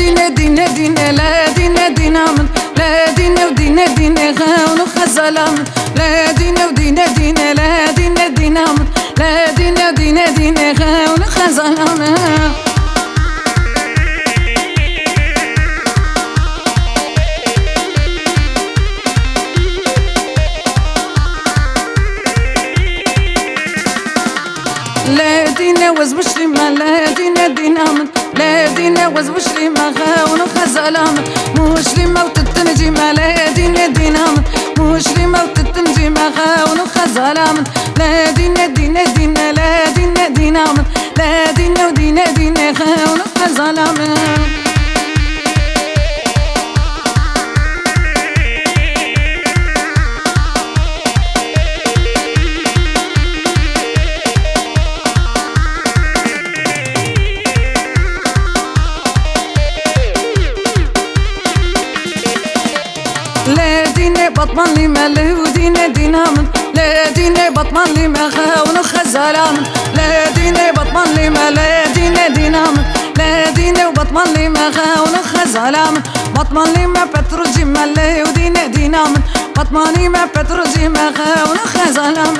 دين دين دين لا دين دين من لا دين ودين دين غاون وخزلام لا دين ودين دين لا دين دين من لا دين ودين دين غاون وخزلام لا دين وز بشريمة لا دين دين من لا دين وز بشريمة غاون وخزلام مشريمة وتتنجيمة لا دين دين من مشريمة وتتنجيمة غاون وخزلام لا دين دين دين لا دين دين من لا دين ودين دين غاون وخزلام لا دين بطمان لي ماله ودين دين من لا دين بطمان لي ما غاون وخزلام لا دين بطمان لي ما لا دين دين من لا دين بطمان لي ما غاون وخزلام بطمان لي ما بترجي ما لا ودين دين من بطمان لي ما بترجي ما غاون وخزلام